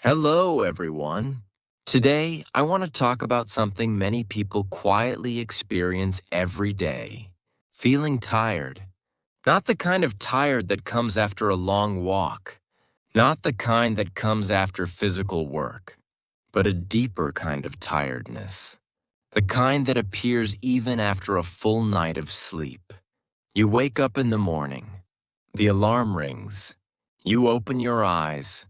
Hello, everyone. Today, I want to talk about something many people quietly experience every day: feeling tired. Not the kind of tired that comes after a long walk, not the kind that comes after physical work, but a deeper kind of tiredness. The kind that appears even after a full night of sleep. You wake up in the morning, the alarm rings, you open your eyes,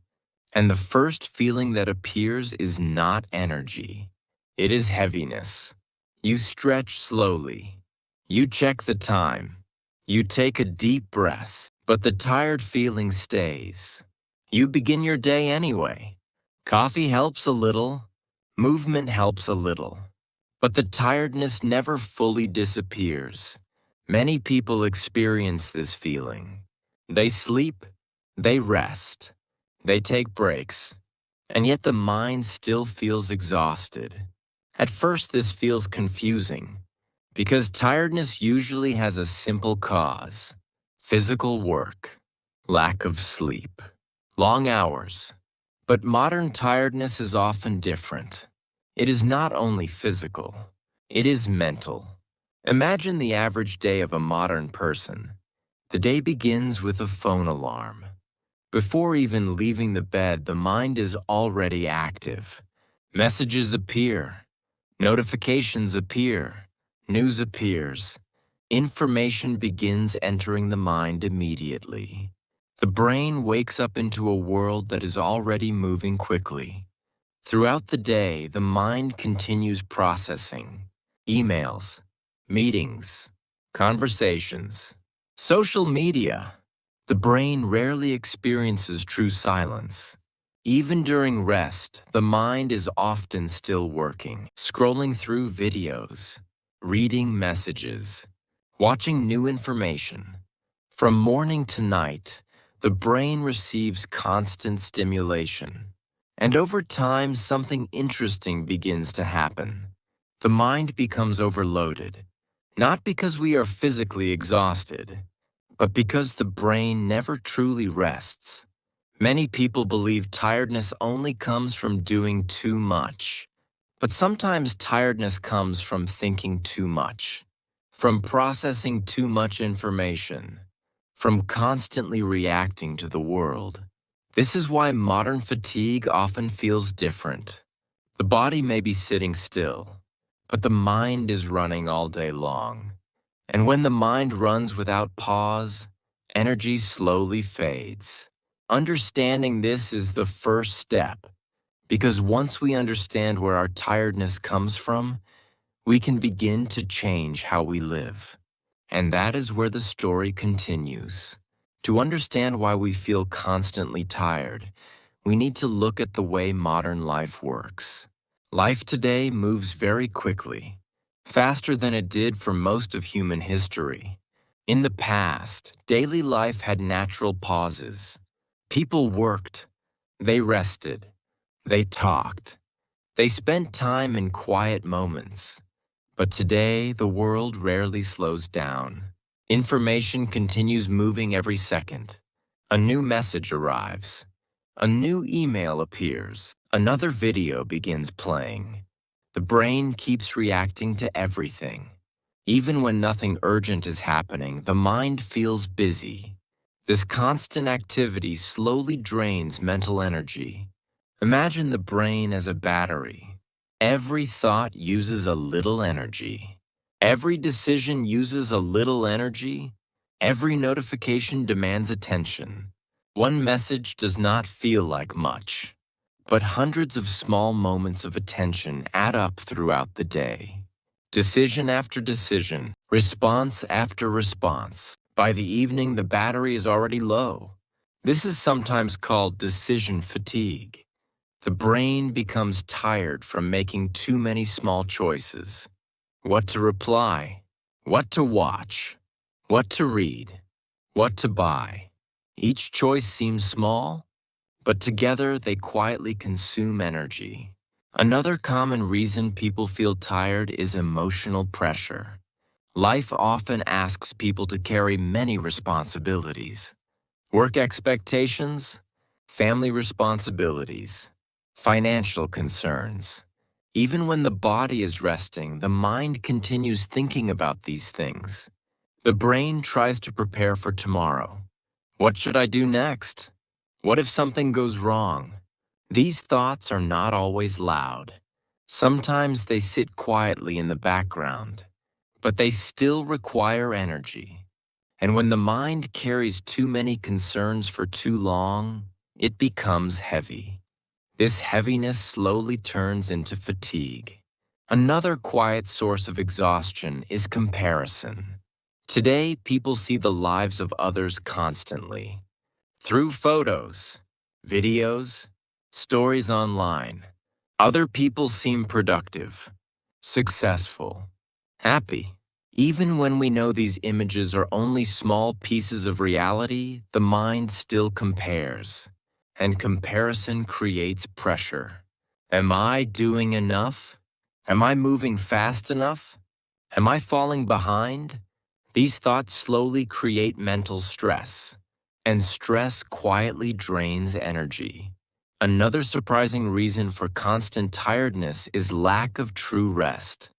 and the first feeling that appears is not energy. It is heaviness. You stretch slowly. You check the time. You take a deep breath, but the tired feeling stays. You begin your day anyway. Coffee helps a little. Movement helps a little. But the tiredness never fully disappears. Many people experience this feeling. They sleep. They rest. They take breaks, and yet the mind still feels exhausted. At first, this feels confusing, because tiredness usually has a simple cause: physical work, lack of sleep, long hours. But modern tiredness is often different. It is not only physical, it is mental. Imagine the average day of a modern person. The day begins with a phone alarm. Before even leaving the bed, the mind is already active. Messages appear. Notifications appear. News appears. Information begins entering the mind immediately. The brain wakes up into a world that is already moving quickly. Throughout the day, the mind continues processing. Emails, meetings, conversations, social media. The brain rarely experiences true silence. Even during rest, the mind is often still working, scrolling through videos, reading messages, watching new information. From morning to night, the brain receives constant stimulation. And over time, something interesting begins to happen. The mind becomes overloaded, not because we are physically exhausted, but because the brain never truly rests. Many people believe tiredness only comes from doing too much. But sometimes tiredness comes from thinking too much, from processing too much information, from constantly reacting to the world. This is why modern fatigue often feels different. The body may be sitting still, but the mind is running all day long. And when the mind runs without pause, energy slowly fades. Understanding this is the first step, because once we understand where our tiredness comes from, we can begin to change how we live. And that is where the story continues. To understand why we feel constantly tired, we need to look at the way modern life works. Life today moves very quickly, faster than it did for most of human history. In the past, daily life had natural pauses. People worked, they rested, they talked, they spent time in quiet moments. But today, the world rarely slows down. Information continues moving every second. A new message arrives. A new email appears. Another video begins playing. The brain keeps reacting to everything. Even when nothing urgent is happening, the mind feels busy. This constant activity slowly drains mental energy. Imagine the brain as a battery. Every thought uses a little energy. Every decision uses a little energy. Every notification demands attention. One message does not feel like much, but hundreds of small moments of attention add up throughout the day. Decision after decision, response after response. By the evening, the battery is already low. This is sometimes called decision fatigue. The brain becomes tired from making too many small choices. What to reply, what to watch, what to read, what to buy. Each choice seems small, but together they quietly consume energy. Another common reason people feel tired is emotional pressure. Life often asks people to carry many responsibilities. Work expectations, family responsibilities, financial concerns. Even when the body is resting, the mind continues thinking about these things. The brain tries to prepare for tomorrow. What should I do next? What if something goes wrong? These thoughts are not always loud. Sometimes they sit quietly in the background, but they still require energy. And when the mind carries too many concerns for too long, it becomes heavy. This heaviness slowly turns into fatigue. Another quiet source of exhaustion is comparison. Today, people see the lives of others constantly. Through photos, videos, stories online, other people seem productive, successful, happy. Even when we know these images are only small pieces of reality, the mind still compares. And comparison creates pressure. Am I doing enough? Am I moving fast enough? Am I falling behind? These thoughts slowly create mental stress, and stress quietly drains energy. Another surprising reason for constant tiredness is lack of true rest.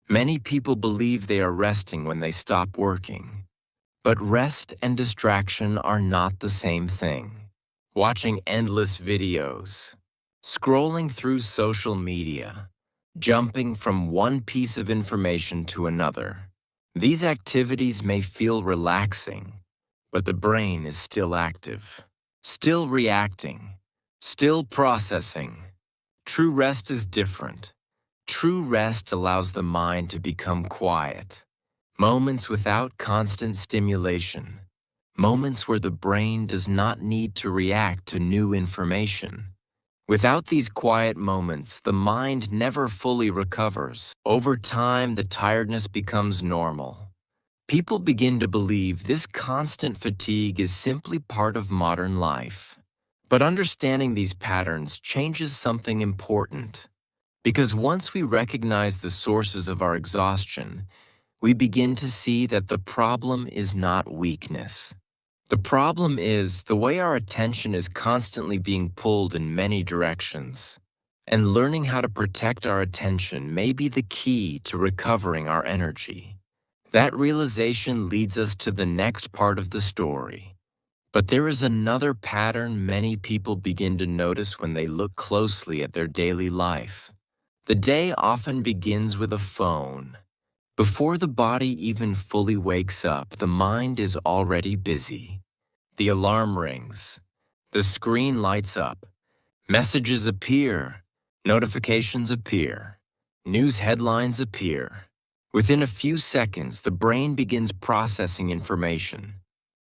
Many people believe they are resting when they stop working. But rest and distraction are not the same thing. Watching endless videos, scrolling through social media, jumping from one piece of information to another. These activities may feel relaxing, but the brain is still active, still reacting, still processing. True rest is different. True rest allows the mind to become quiet. Moments without constant stimulation. Moments where the brain does not need to react to new information. Without these quiet moments, the mind never fully recovers. Over time, the tiredness becomes normal. People begin to believe this constant fatigue is simply part of modern life. But understanding these patterns changes something important. Because once we recognize the sources of our exhaustion, we begin to see that the problem is not weakness. The problem is the way our attention is constantly being pulled in many directions. And learning how to protect our attention may be the key to recovering our energy. That realization leads us to the next part of the story. But there is another pattern many people begin to notice when they look closely at their daily life. The day often begins with a phone. Before the body even fully wakes up, the mind is already busy. The alarm rings. The screen lights up. Messages appear. Notifications appear. News headlines appear. Within a few seconds, the brain begins processing information.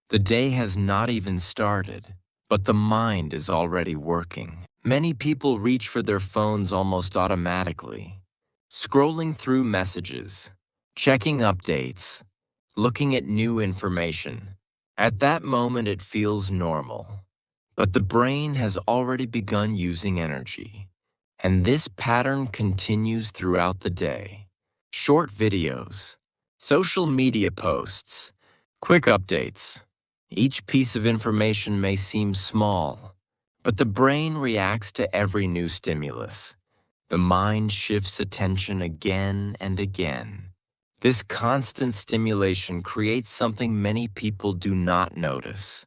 The day has not even started, but the mind is already working. Many people reach for their phones almost automatically, scrolling through messages, checking updates, looking at new information. At that moment, it feels normal, but the brain has already begun using energy, and this pattern continues throughout the day. Short videos, social media posts, quick updates. Each piece of information may seem small, but the brain reacts to every new stimulus. The mind shifts attention again and again. This constant stimulation creates something many people do not notice: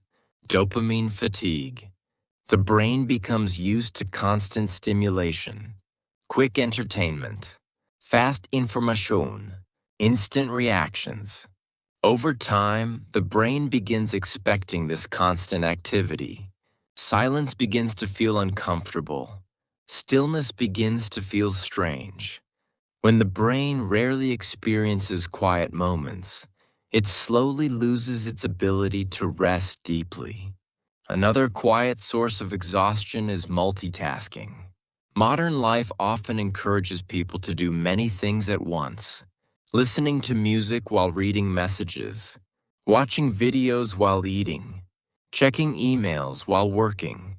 dopamine fatigue. The brain becomes used to constant stimulation, quick entertainment, fast information, instant reactions. Over time, the brain begins expecting this constant activity. Silence begins to feel uncomfortable. Stillness begins to feel strange. When the brain rarely experiences quiet moments, it slowly loses its ability to rest deeply. Another quiet source of exhaustion is multitasking. Modern life often encourages people to do many things at once. Listening to music while reading messages, watching videos while eating, checking emails while working.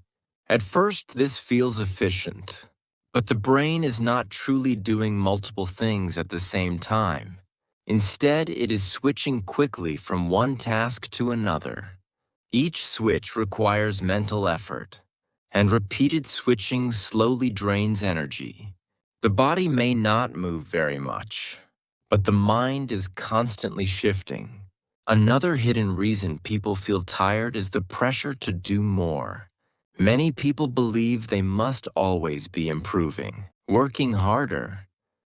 At first, this feels efficient. But the brain is not truly doing multiple things at the same time. Instead, it is switching quickly from one task to another. Each switch requires mental effort. and repeated switching slowly drains energy. The body may not move very much, but the mind is constantly shifting. Another hidden reason people feel tired is the pressure to do more. Many people believe they must always be improving, working harder,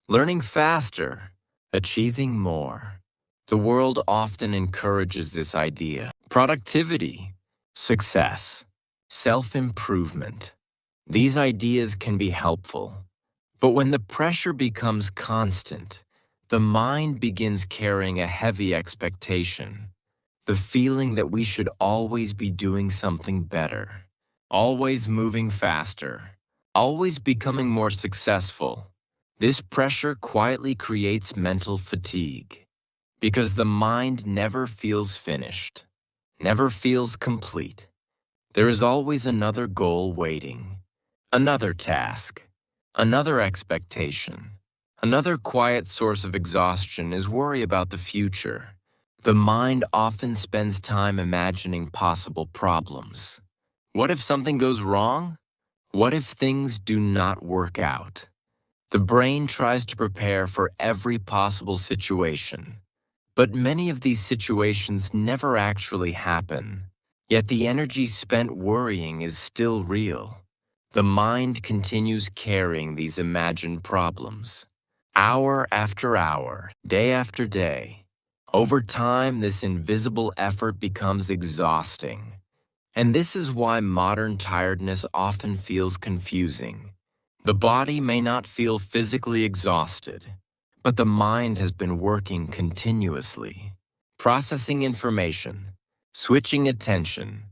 learning faster, achieving more. The world often encourages this idea: productivity, success, self-improvement. These ideas can be helpful, but when the pressure becomes constant, the mind begins carrying a heavy expectation, the feeling that we should always be doing something better, always moving faster, always becoming more successful. This pressure quietly creates mental fatigue, because the mind never feels finished, never feels complete. There is always another goal waiting, another task, another expectation. Another quiet source of exhaustion is worry about the future. The mind often spends time imagining possible problems. What if something goes wrong? What if things do not work out? The brain tries to prepare for every possible situation, but many of these situations never actually happen. Yet the energy spent worrying is still real. The mind continues carrying these imagined problems, hour after hour, day after day. Over time, this invisible effort becomes exhausting. And this is why modern tiredness often feels confusing. The body may not feel physically exhausted, but the mind has been working continuously, processing information, switching attention,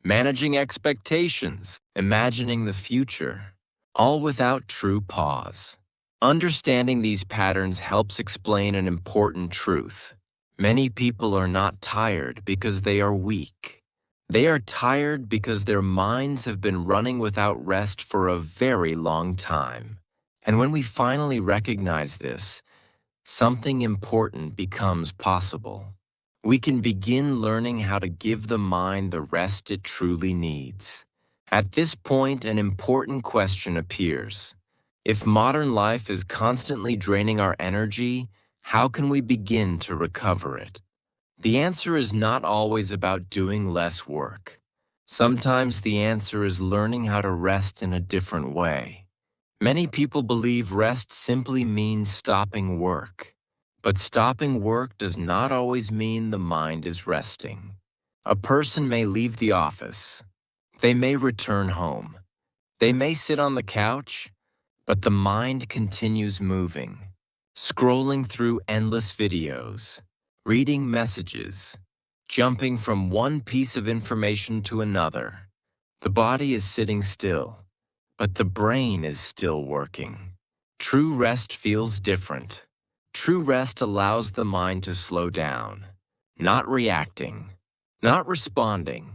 managing expectations, imagining the future, all without true pause. Understanding these patterns helps explain an important truth. Many people are not tired because they are weak. They are tired because their minds have been running without rest for a very long time. And when we finally recognize this, something important becomes possible. We can begin learning how to give the mind the rest it truly needs. At this point, an important question appears. If modern life is constantly draining our energy, how can we begin to recover it? The answer is not always about doing less work. Sometimes the answer is learning how to rest in a different way. Many people believe rest simply means stopping work. But stopping work does not always mean the mind is resting. A person may leave the office. They may return home. They may sit on the couch, but the mind continues moving, scrolling through endless videos, reading messages, jumping from one piece of information to another. The body is sitting still, but the brain is still working. True rest feels different. True rest allows the mind to slow down, not reacting, not responding,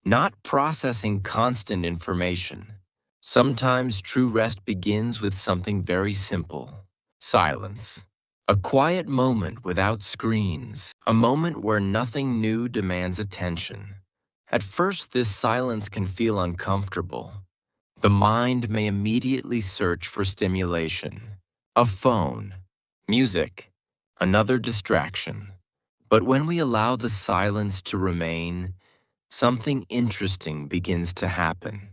not processing constant information. Sometimes true rest begins with something very simple: silence. A quiet moment without screens, a moment where nothing new demands attention. At first, this silence can feel uncomfortable. The mind may immediately search for stimulation, a phone, music, another distraction. But when we allow the silence to remain, something interesting begins to happen.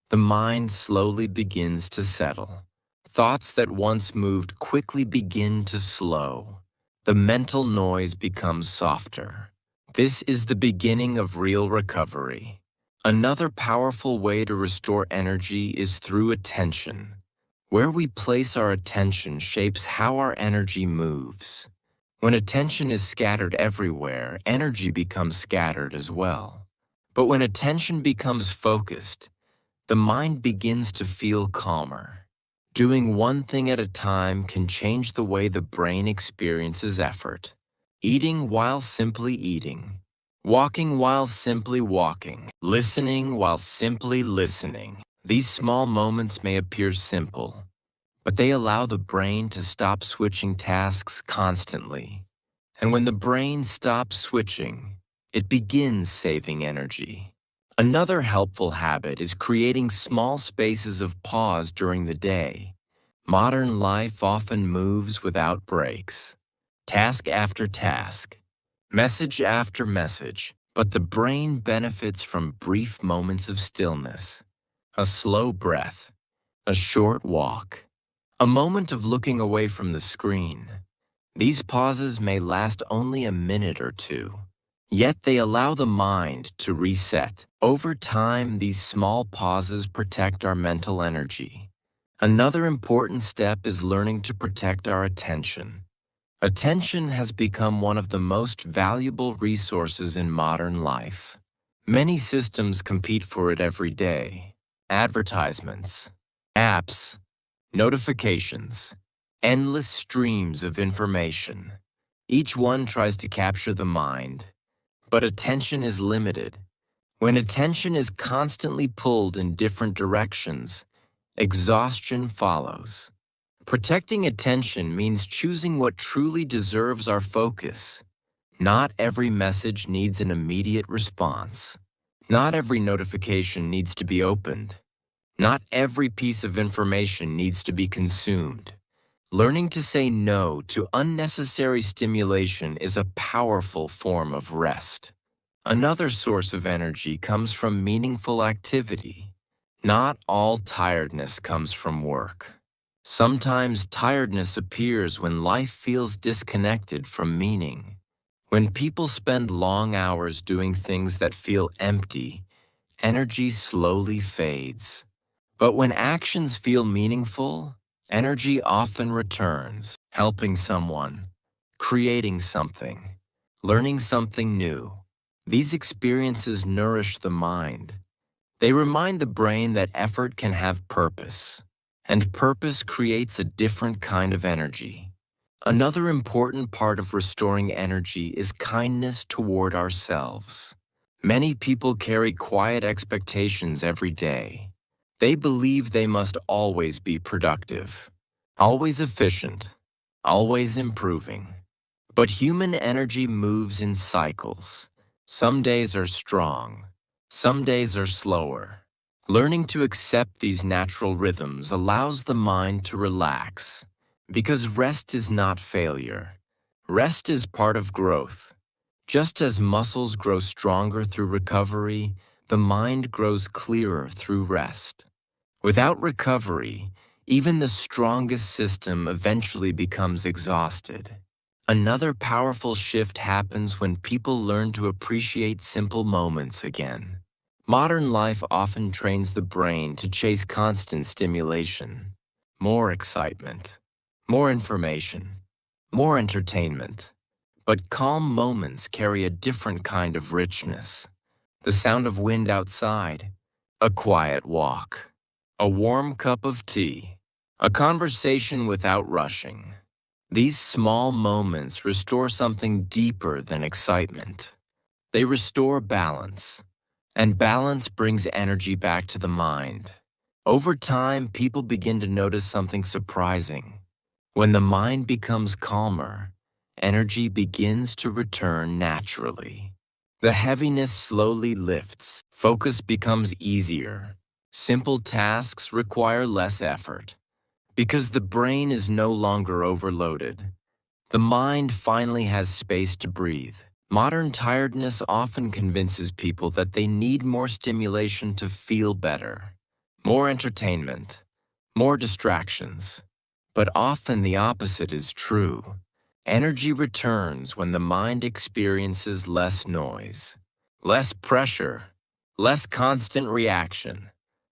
The mind slowly begins to settle. Thoughts that once moved quickly begin to slow. The mental noise becomes softer. This is the beginning of real recovery. Another powerful way to restore energy is through attention. Where we place our attention shapes how our energy moves. When attention is scattered everywhere, energy becomes scattered as well. But when attention becomes focused, the mind begins to feel calmer. Doing one thing at a time can change the way the brain experiences effort. Eating while simply eating. Walking while simply walking. Listening while simply listening. These small moments may appear simple, but they allow the brain to stop switching tasks constantly. And when the brain stops switching, it begins saving energy. Another helpful habit is creating small spaces of pause during the day. Modern life often moves without breaks. Task after task, message after message, but the brain benefits from brief moments of stillness. A slow breath, a short walk, a moment of looking away from the screen. These pauses may last only a minute or two, yet they allow the mind to reset. Over time, these small pauses protect our mental energy. Another important step is learning to protect our attention. Attention has become one of the most valuable resources in modern life. Many systems compete for it every day. Advertisements, apps, notifications, endless streams of information. Each one tries to capture the mind, but attention is limited. When attention is constantly pulled in different directions, exhaustion follows. Protecting attention means choosing what truly deserves our focus. Not every message needs an immediate response. Not every notification needs to be opened. Not every piece of information needs to be consumed. Learning to say no to unnecessary stimulation is a powerful form of rest. Another source of energy comes from meaningful activity. Not all tiredness comes from work. Sometimes tiredness appears when life feels disconnected from meaning. When people spend long hours doing things that feel empty, energy slowly fades. But when actions feel meaningful, energy often returns. Helping someone, creating something, learning something new. These experiences nourish the mind. They remind the brain that effort can have purpose, and purpose creates a different kind of energy. Another important part of restoring energy is kindness toward ourselves. Many people carry quiet expectations every day. They believe they must always be productive, always efficient, always improving. But human energy moves in cycles. Some days are strong, some days are slower. Learning to accept these natural rhythms allows the mind to relax, because rest is not failure. Rest is part of growth. Just as muscles grow stronger through recovery, the mind grows clearer through rest. Without recovery, even the strongest system eventually becomes exhausted. Another powerful shift happens when people learn to appreciate simple moments again. Modern life often trains the brain to chase constant stimulation. More excitement, more information, more entertainment. But calm moments carry a different kind of richness. The sound of wind outside, a quiet walk, a warm cup of tea, a conversation without rushing. These small moments restore something deeper than excitement. They restore balance, and balance brings energy back to the mind. Over time, people begin to notice something surprising. When the mind becomes calmer, energy begins to return naturally. The heaviness slowly lifts, focus becomes easier. Simple tasks require less effort. Because the brain is no longer overloaded, the mind finally has space to breathe. Modern tiredness often convinces people that they need more stimulation to feel better, more entertainment, more distractions. But often the opposite is true. Energy returns when the mind experiences less noise, less pressure, less constant reaction.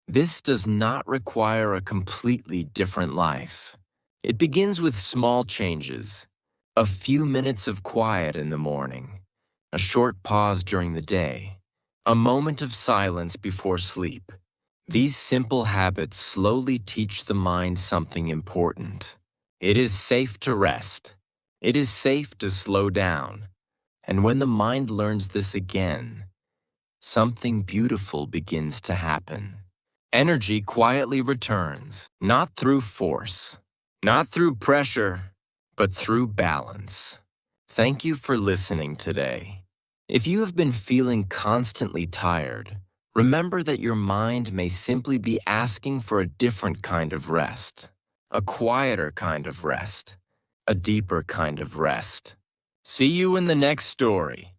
This does not require a completely different life. It begins with small changes, a few minutes of quiet in the morning, a short pause during the day, a moment of silence before sleep. These simple habits slowly teach the mind something important. It is safe to rest. It is safe to slow down. And when the mind learns this again, something beautiful begins to happen. Energy quietly returns, not through force, not through pressure, but through balance. Thank you for listening today. If you have been feeling constantly tired, Remember that your mind may simply be asking for a different kind of rest, a quieter kind of rest, a deeper kind of rest. See you in the next story.